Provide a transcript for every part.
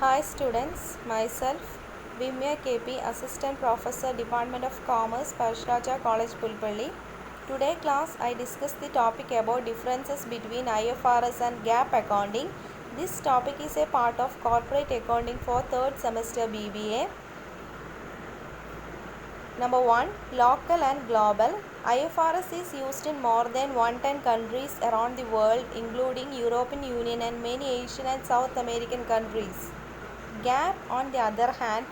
Hi students, myself Vimya KP, Assistant Professor, Department of Commerce, Parshraja College, Pulpalli. Today class I discuss the topic about differences between IFRS and GAAP accounting. This topic is a part of corporate accounting for 3rd semester BBA. Number 1. Local and global. IFRS is used in more than 110 countries around the world, including European Union and many Asian and South American countries. GAAP, on the other hand,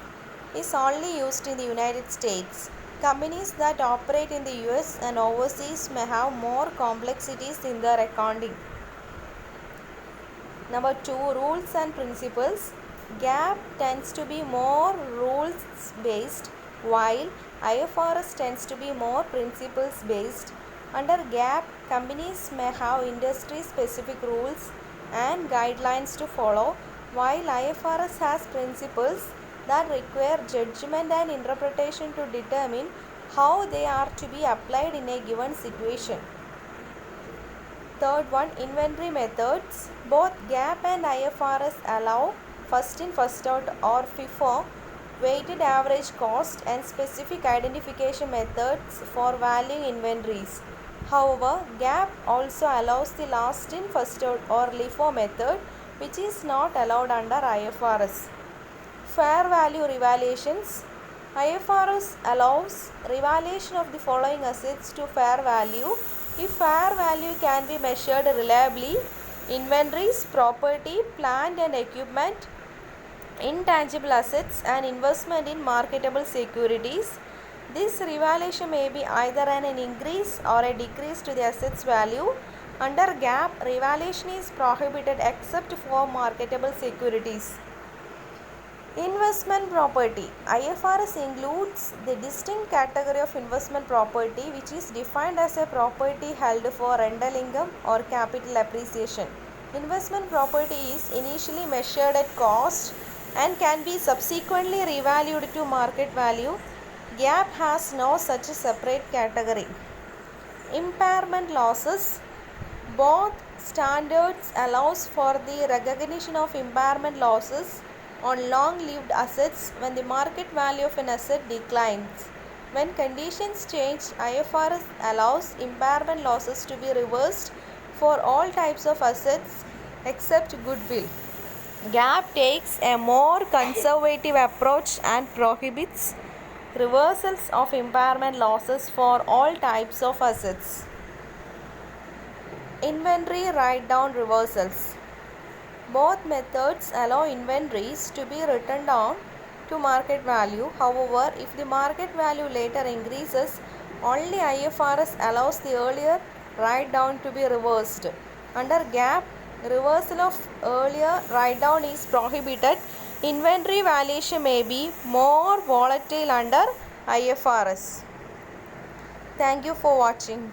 is only used in the United States. Companies that operate in the US and overseas may have more complexities in their accounting. Number 2. Rules and principles. GAAP tends to be more rules based, while IFRS tends to be more principles based. Under GAAP, companies may have industry specific rules and guidelines to follow, while IFRS has principles that require judgment and interpretation to determine how they are to be applied in a given situation. Third one, inventory methods. Both GAAP and IFRS allow first in first out or FIFO, weighted average cost, and specific identification methods for valuing inventories. However, GAAP also allows the last in first out or LIFO method, which is not allowed under IFRS. Fair value revaluations. IFRS allows revaluation of the following assets to fair value if fair value can be measured reliably: inventories, property, plant and equipment, intangible assets, and investment in marketable securities. This revaluation may be either an increase or a decrease to the assets value. Under GAAP, revaluation is prohibited except for marketable securities. Investment property. IFRS includes the distinct category of investment property, which is defined as a property held for rental income or capital appreciation. Investment property is initially measured at cost and can be subsequently revalued to market value. GAAP has no such separate category. Impairment losses. Both standards allows for the recognition of impairment losses on long-lived assets when the market value of an asset declines. When conditions change, IFRS allows impairment losses to be reversed for all types of assets except goodwill. GAAP takes a more conservative approach and prohibits reversals of impairment losses for all types of assets. Inventory write-down reversals. Both methods allow inventories to be written down to market value. However, if the market value later increases, only IFRS allows the earlier write-down to be reversed. Under GAAP, reversal of earlier write-down is prohibited. Inventory valuation may be more volatile under IFRS. Thank you for watching.